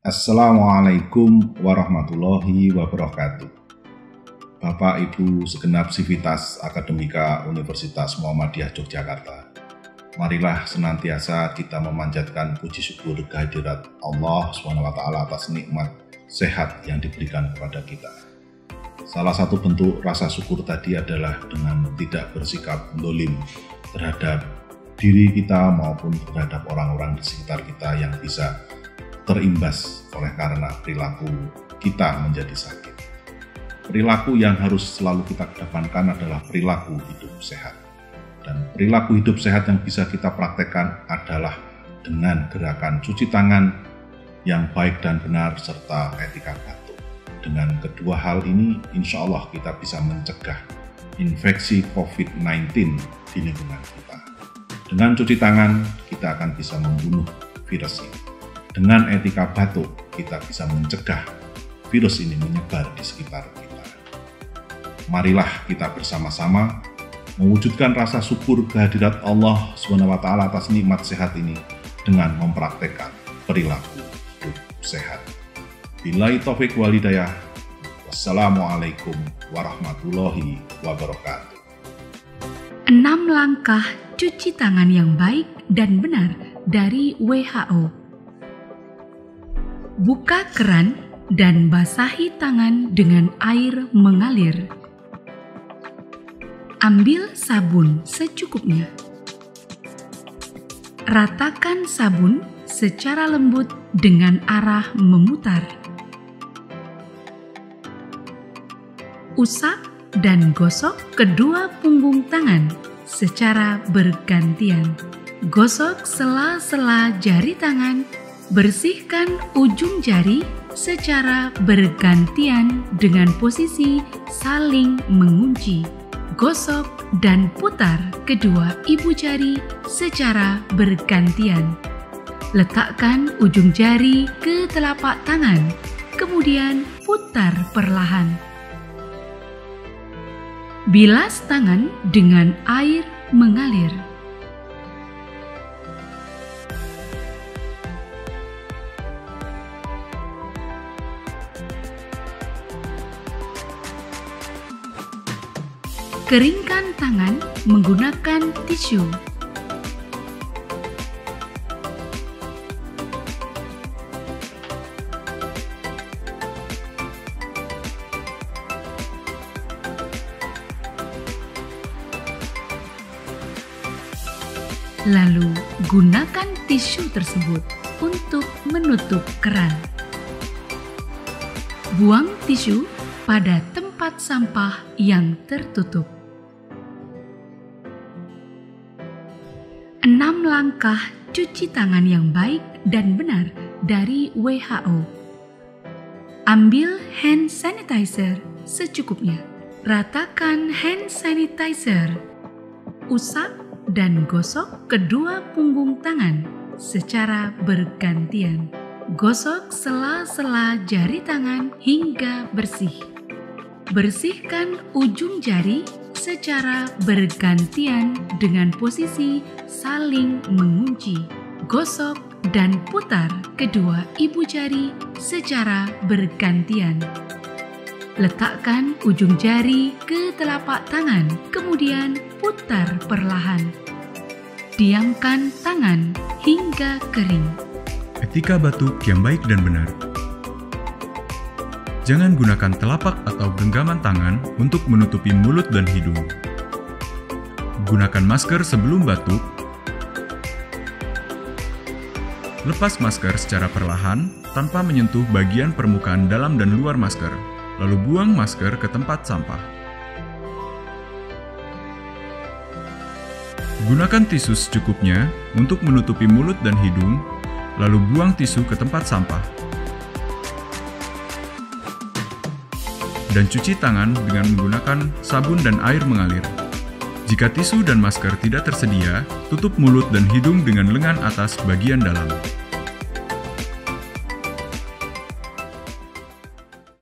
Assalamualaikum warahmatullahi wabarakatuh. Bapak Ibu segenap sivitas akademika Universitas Muhammadiyah Yogyakarta, marilah senantiasa kita memanjatkan puji syukur kehadirat Allah SWT atas nikmat sehat yang diberikan kepada kita. Salah satu bentuk rasa syukur tadi adalah dengan tidak bersikap zalim terhadap diri kita maupun terhadap orang-orang di sekitar kita yang bisa terimbas oleh karena perilaku kita menjadi sakit. Perilaku yang harus selalu kita kedepankan adalah perilaku hidup sehat. Dan perilaku hidup sehat yang bisa kita praktekkan adalah dengan gerakan cuci tangan yang baik dan benar serta etika batuk. Dengan kedua hal ini, insya Allah kita bisa mencegah infeksi COVID-19 di lingkungan kita. Dengan cuci tangan, kita akan bisa membunuh virus ini. Dengan etika batuk, kita bisa mencegah virus ini menyebar di sekitar kita. Marilah kita bersama-sama mewujudkan rasa syukur kehadirat Allah SWT atas nikmat sehat ini dengan mempraktekkan perilaku hidup sehat. Billahi taufik wal hidayah. Wassalamualaikum warahmatullahi wabarakatuh. 6 langkah cuci tangan yang baik dan benar dari WHO. Buka keran dan basahi tangan dengan air mengalir. Ambil sabun secukupnya. Ratakan sabun secara lembut dengan arah memutar. Usap dan gosok kedua punggung tangan secara bergantian. Gosok sela-sela jari tangan. Bersihkan ujung jari secara bergantian dengan posisi saling mengunci. Gosok dan putar kedua ibu jari secara bergantian. Letakkan ujung jari ke telapak tangan, kemudian putar perlahan. Bilas tangan dengan air mengalir. Keringkan tangan menggunakan tisu. Lalu gunakan tisu tersebut untuk menutup keran. Buang tisu pada tempat sampah yang tertutup. 6 langkah cuci tangan yang baik dan benar dari WHO. Ambil hand sanitizer secukupnya. Ratakan hand sanitizer. Usap dan gosok kedua punggung tangan secara bergantian. Gosok sela-sela jari tangan hingga bersih. Bersihkan ujung jari secara bergantian dengan posisi saling mengunci. Gosok dan putar kedua ibu jari secara bergantian. Letakkan ujung jari ke telapak tangan, kemudian putar perlahan. Diamkan tangan hingga kering. Etika batuk yang baik dan benar. Jangan gunakan telapak atau genggaman tangan untuk menutupi mulut dan hidung. Gunakan masker sebelum batuk. Lepas masker secara perlahan tanpa menyentuh bagian permukaan dalam dan luar masker, lalu buang masker ke tempat sampah. Gunakan tisu secukupnya untuk menutupi mulut dan hidung, lalu buang tisu ke tempat sampah. Dan cuci tangan dengan menggunakan sabun dan air mengalir. Jika tisu dan masker tidak tersedia, tutup mulut dan hidung dengan lengan atas bagian dalam.